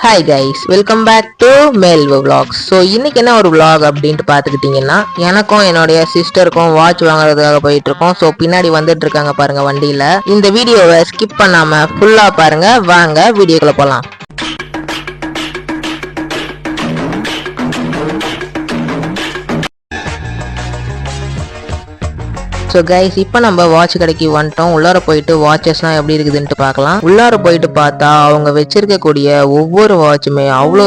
Hi guys, welcome back to மேல்வோ vlogs. So இன்னைக்கு என்ன ஒரு vlog அப்படின்ட்டு பார்த்துக்கிட்டிங்கன்னா, எனக்கும் என்னுடைய சிஸ்டருக்கும் வாட்ச் வாங்குறதுக்காக போயிட்டு இருக்கோம். ஸோ பின்னாடி வந்துட்டு இருக்காங்க பாருங்க வண்டியில. இந்த வீடியோவை ஸ்கிப் பண்ணாம ஃபுல்லா பாருங்க. வாங்க வீடியோக்குள்ள போலாம். ஸோ கைஸ், இப்போ நம்ம வாட்ச் கடைக்கு வந்துட்டோம். உள்ளார போயிட்டு வாட்சஸ்லாம் எப்படி இருக்குதுன்ட்டு பார்க்கலாம். உள்ளார போயிட்டு பார்த்தா அவங்க வச்சிருக்கக்கூடிய ஒவ்வொரு வாட்சுமே அவ்வளோ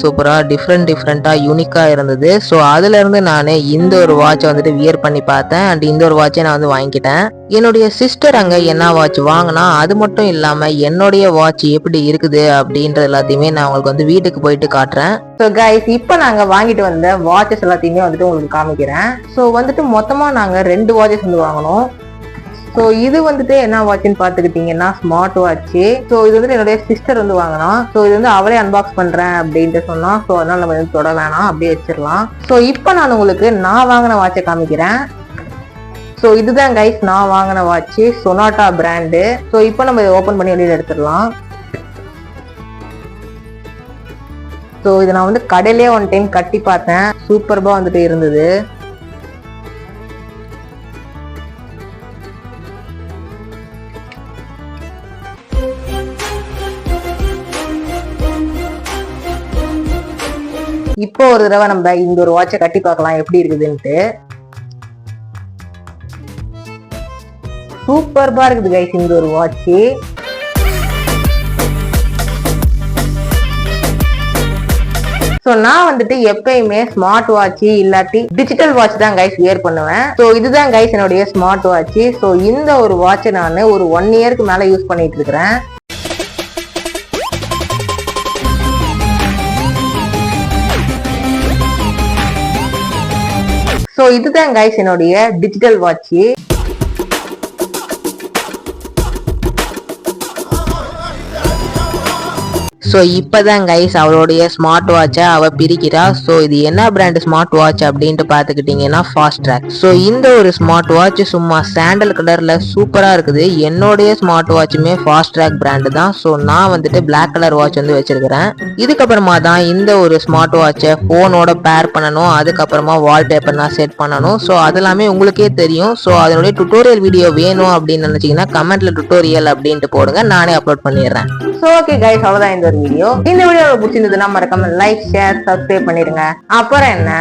சூப்பராக டிஃப்ரெண்ட்டாக யூனிக்காக இருந்தது. ஸோ அதுலேருந்து நான் இந்த ஒரு வாட்சை வந்துட்டு வியர் பண்ணி பார்த்தேன். அண்ட் இந்த ஒரு வாட்சை நான் வந்து வாங்கிக்கிட்டேன். என்னுடைய சிஸ்டர் அங்கே என்ன வாட்ச் வாங்கினா, அது மட்டும் இல்லாமல் என்னுடைய வாட்ச் எப்படி இருக்குது அப்படின்றது எல்லாத்தையுமே நான் உங்களுக்கு வந்து வீட்டுக்கு போயிட்டு காட்டுறேன். ஸோ கைஸ், இப்போ நாங்கள் வாங்கிட்டு வந்த வாட்சஸ் எல்லாத்தையுமே வந்துட்டு உங்களுக்கு காமிக்கிறேன். ஸோ வந்துட்டு மொத்தமாக நாங்கள் 2 வாட்சஸ் வந்து வாங்கினோம். ஸோ இது வந்துட்டு என்ன வாட்ச்னு பார்த்துக்கிட்டிங்கன்னா ஸ்மார்ட் வாட்ச். ஸோ இது வந்துட்டு என்னுடைய சிஸ்டர் வந்து வாங்கினா. ஸோ இது வந்து அவளே அன்பாக்ஸ் பண்ணுறேன் அப்படின்ட்டு சொன்னா. ஸோ அதனால நம்ம வந்து தொட வேணாம், அப்படியே வச்சிடலாம். ஸோ இப்போ நான் உங்களுக்கு நான் வாங்கின வாட்சை காமிக்கிறேன். ஸோ இதுதான் கைஸ் நான் வாங்கின வாட்ச், சொனாட்டா பிராண்டு. ஸோ இப்போ நம்ம இதை ஓப்பன் பண்ணி வெளியில் எடுத்துடலாம். ஸோ இதை நான் வந்து கடையிலே ஒன் டைம் கட்டி பார்த்தேன். சூப்பர்பா வந்துட்டு இருந்தது. இப்போ ஒரு தடவை நம்ம இந்த ஒரு வாட்சை கட்டி பார்க்கலாம் எப்படி இருக்குதுன்ட்டு. சூப்பர்பா இருக்குது கைஸ் இந்த ஒரு வாட்ச். ஸோ நான் வந்துட்டு எப்பயுமே ஸ்மார்ட் வாட்ச் இல்லாட்டி டிஜிட்டல் வாட்ச் தான் கைஸ் வியர் பண்ணுவேன். ஸோ இதுதான் கைஸ் என்னுடைய ஸ்மார்ட் வாட்ச். ஸோ இந்த ஒரு வாட்சை நான் ஒரு 1 இயருக்கு மேல யூஸ் பண்ணிட்டு இருக்கிறேன். ஸோ இதுதான் கைஸ் என்னுடைய டிஜிட்டல் வாட்ச். ஸோ இப்போதான் கைஸ் அவளுடைய ஸ்மார்ட் வாட்சை அவள் பிரிக்கிறா. ஸோ இது என்ன பிராண்ட் ஸ்மார்ட் வாட்ச் அப்படின்ட்டு பார்த்துக்கிட்டிங்கன்னா ஃபாஸ்ட் ட்ராக். ஸோ இந்த ஒரு ஸ்மார்ட் வாட்ச் சும்மா சாண்டல் கலரில் சூப்பராக இருக்குது. என்னுடைய ஸ்மார்ட் வாட்சுமே ஃபாஸ்ட் ட்ராக் பிராண்டு தான். ஸோ நான் வந்துட்டு பிளாக் கலர் வாட்ச் வந்து வச்சிருக்கிறேன். இதுக்கப்புறமா தான் இந்த ஒரு ஸ்மார்ட் வாட்சை ஃபோனோட பேர் பண்ணணும். அதுக்கப்புறமா வால்பேப்பர்லாம் செட் பண்ணணும். ஸோ அதெல்லாமே உங்களுக்கே தெரியும். ஸோ அதனுடைய டுட்டோரியல் வீடியோ வேணும் அப்படின்னு நினச்சிங்கன்னா கமெண்ட்ல டுட்டோரியல் அப்படின்ட்டு போடுங்க, நானே அப்லோட் பண்ணிடுறேன். ஸோ ஓகே கைஸ், அவ்வளோதான் இந்த ஒரு வீடியோ. இந்த வீடியோ பிடிச்சிருந்ததுன்னா மறக்காம லைக், ஷேர், சப்ஸ்கிரைப் பண்ணிடுங்க. அப்புறம் என்ன